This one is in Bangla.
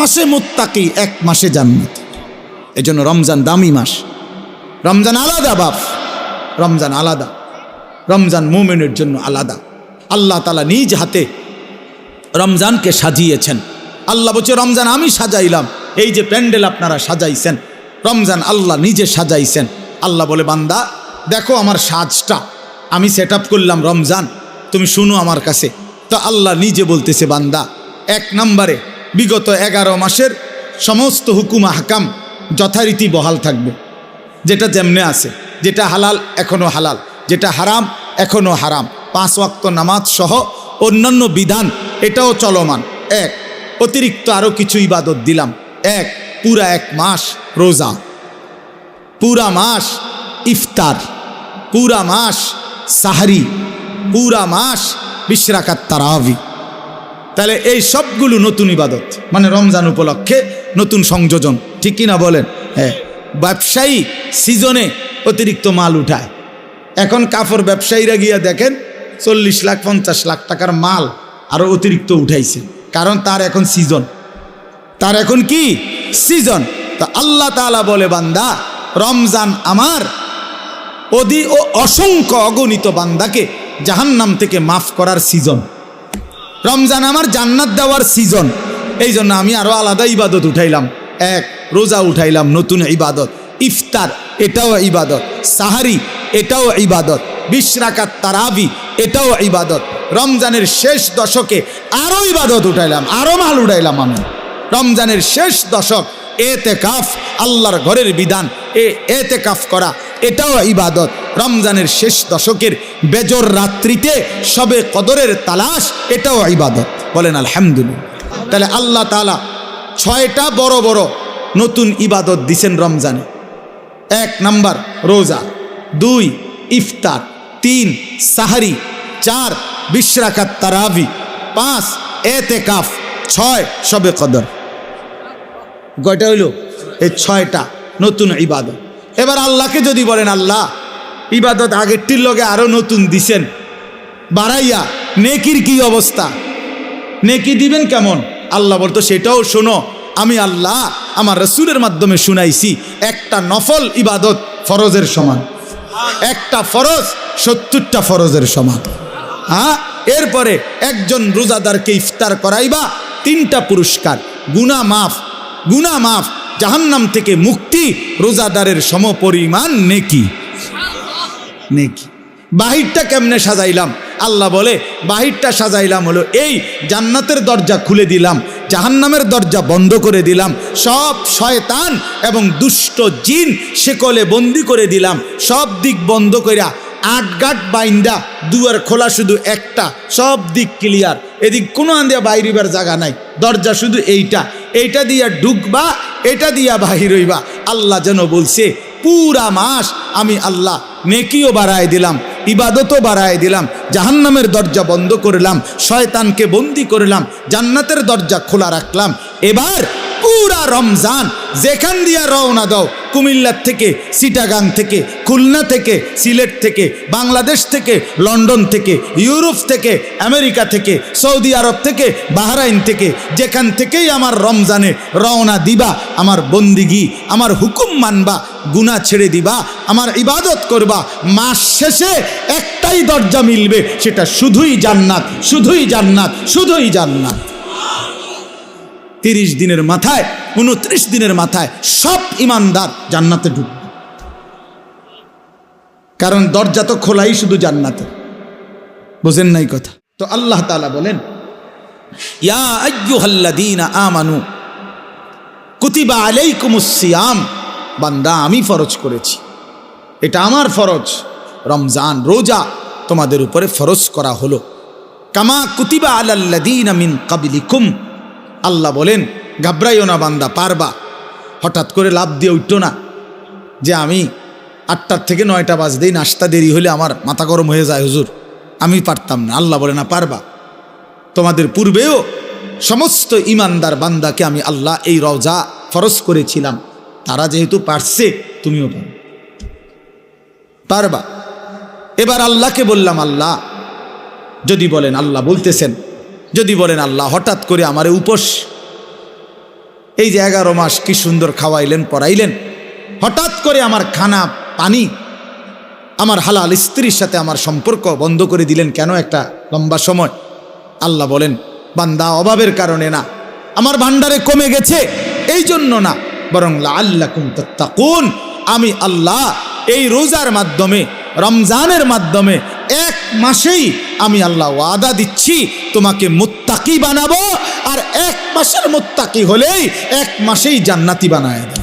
মাসে মুত্তাকি, 1 মাসে জান্নাত। এই জন্য রমজান দামি মাস। রমজান আলাদা বাপ, রমজান আলাদা। রমজান মুমিনের জন্য আলাদা। আল্লাহ তাআলা নিজ হাতে রমজানকে সাজিয়েছেন। আল্লাহ বলছে রমজান আমি সাজাইলাম। এই যে প্যান্ডেল আপনারা সাজাইছেন, রমজান আল্লাহ নিজে সাজাইছেন। আল্লাহ বলে বান্দা দেখো আমার সাজটা আমি সেট আপ করলাম রমজান, তুমি শুনো আমার কাছে। তো আল্লাহ নিজে বলতেছে বান্দা 1 নম্বরে বিগত 11 মাসের সমস্ত হুকুম আহকাম যথারীতি বহাল থাকবে। যেটা যেমনে আছে, যেটা হালাল এখনও হালাল, যেটা হারাম এখনও হারাম, 5 ওয়াক্ত নামাজ সহ অন্যান্য বিধান এটাও চলমান। 1 অতিরিক্ত আরও কিছু ইবাদত দিলাম। 1 পুরা 1 মাস রোজা, পুরা মাস ইফতার, পুরা মাস সাহরি, পুরা মাস 20 রাকাত তারাবি। তাহলে এই সবগুলো নতুন ইবাদত, মানে রমজান উপলক্ষে নতুন সংযোজন, ঠিক কিনা বলেন? হ্যাঁ। ব্যবসায়ী সিজনে অতিরিক্ত মাল উঠায়। এখন কাপড় ব্যবসায়ীরা গিয়া দেখেন 40 লাখ 50 লাখ টাকার মাল আরও অতিরিক্ত উঠাইছে, কারণ তার এখন সিজন, তার এখন কি সিজন। তো আল্লাহ তাআলা বলে বান্দা রমজান আমার ও অসংখ্য অগণিত বান্দাকে জাহান্নাম থেকে মাফ করার সিজন। রমজান আমার জান্নাত দেওয়ার সিজন। এই জন্য আমি আরও আলাদা ইবাদত উঠাইলাম। 1 রোজা উঠাইলাম, নতুন ইবাদত। ইফতার এটাও ইবাদত, সাহারি এটাও ইবাদত, 20 রাকাত তারাবি এটাও ইবাদত। রমজানের শেষ দশকে আরও ইবাদত উঠাইলাম, আরও মাল উঠাইলাম আমি। রমজানের শেষ দশক এতেকাফ, আল্লাহর ঘরের বিধান, এতেকাফ করা এটাও ইবাদত। রমজানের শেষ দশকের বেজর রাত্রিতে সবে কদরের তালাশ এটাও ইবাদত। বলেন আলহামদুলিল্লাহ। তাহলে আল্লাহ তাআলা 6টা বড় বড় নতুন ইবাদত দিছেন রমজানে। 1 নাম্বার রোজা, 2 ইফতার, 3 সাহারি, 4 20 রাকাত তারাবি, 5 এতেকাফ, 6 সবে কদর। কয়টা হইল? এই 6টা নতুন ইবাদত। এবার আল্লাহকে যদি বলেন আল্লাহ ইবাদত আগেরটির লগে আরো নতুন দিছেন বাড়াইয়া, নেকির কি অবস্থা? নেকি দিবেন কেমন? আল্লাহ বলতো সেটাও শোনো, আমি আল্লাহ আমার রাসূলের মাধ্যমে শুনাইছি। একটা নফল ইবাদত ফরজের সমান, একটা ফরজ 70টা ফরজের সমান। হ্যাঁ, এরপরে একজন রোজাদারকে ইফতার করাইবা 3টা পুরস্কার, গুনাহ মাফ, গুনাহ মাফ, জাহান্নাম থেকে মুক্তি, রোজাদারের সমপরিমাণ নেকি। নেকি বাহিরটা কেমনে সাজাইলাম? আল্লাহ বলে বাহিরটা সাজাইলাম হলো এই, জান্নাতের দরজা খুলে দিলাম, জাহান্নামের দরজা বন্ধ করে দিলাম, সব শয়তান এবং দুষ্ট জিন শেকলে বন্দি করে দিলাম, সব দিক বন্ধ কইরা 8 গাট বাইন্দা, দুয়ার খোলা শুধু একটা, সব দিক ক্লিয়ার, এদিক কোনো আন্দিয়া বাইরিবার জায়গা নাই, দরজা শুধু এইটা দিয়া ঢুকবা, এটা দিয়া বাহির হইবা। আল্লাহ যেন বলছে পুরা মাস আমি আল্লাহ নেকিও বাড়ায় দিলাম, ইবাদতও বাড়ায় দিলাম, জাহান্নামের দরজা বন্ধ করলাম, শয়তানকে বন্দি করলাম, জান্নাতের দরজা খোলা রাখলাম। এবার পুরা রমজান যেখান দিয়া রওনা দাও, কুমিল্লা থেকে, চিটাগাং থেকে, খুলনা থেকে, সিলেট থেকে, বাংলাদেশ থেকে, লন্ডন থেকে, ইউরোপ থেকে, আমেরিকা থেকে, সৌদি আরব থেকে, বাহরাইন থেকে, যেখান থেকেই আমার রমজানে রওনা দিবা, আমার বন্দিগি, আমার হুকুম মানবা, গুনাহ ছেড়ে দিবা, আমার ইবাদত করবা, মাস শেষে একটাই দরজা মিলবে, সেটা শুধুই জান্নাত, শুধুই জান্নাত, শুধুই জান্নাত। 30 দিনের মাথায়, 29 দিনের মাথায় সব ইমানদার জান্নাতে ঢুকবে, কারণ দরজা তো খোলাই শুধু জান্নাতে। বুঝেন নাই কথা? তো আল্লাহ তাআলা বলেন ইয়া আইয়ুহাল্লাযীনা আমানু কুতিবা আলাইকুমুস সিয়াম, বান্দা আমি ফরজ করেছি, এটা আমার ফরজ, রমজান রোজা তোমাদের উপরে ফরজ করা হলো, কামা কুতিবা আলাল্লাযীনা মিন ক্বাবলিকুম। আল্লাহ বলেন ঘাবড়াইও না বান্দা, পারবা। হঠাৎ করে লাভ দিয়ে উঠতো না যে আমি 8টার থেকে 9টা বাজতেই নাস্তা দেরি হলে আমার মাথা গরম হয়ে যায় হুজুর, আমি পারতাম না। আল্লাহ বলে না, পারবা। তোমাদের পূর্বেও সমস্ত ইমানদার বান্দাকে আমি আল্লাহ এই রোজা ফরজ করেছিলাম, তারা যেহেতু পারছে তুমিও পারবা। এবার আল্লাহকে বললাম আল্লাহ যদি বলেন, আল্লাহ বলতেছেন যদি বলেন আল্লাহ হঠাৎ করে আমারে উপোস এই যে 11 মাস কি সুন্দর খাওয়াইলেন পড়াইলেন, হঠাৎ করে আমার খানা পানি, আমার হালাল স্ত্রীর সাথে আমার সম্পর্ক বন্ধ করে দিলেন কেন একটা লম্বা সময়? আল্লাহ বলেন, বান্দা অভাবের কারণে না, আমার ভান্ডারে কমে গেছে এই জন্য না, বরং লাআল্লাকুম তাত্তাকুন, আমি আল্লাহ এই রোজার মাধ্যমে, রমজানের মাধ্যমে 1 মাসেই আমি আল্লাহ ওয়াদা দিচ্ছি তোমাকে মুত্তাকি বানাবো, আর 1 মাসের মুত্তাকি হলেই 1 মাসেই জান্নাতি বানায় দেব।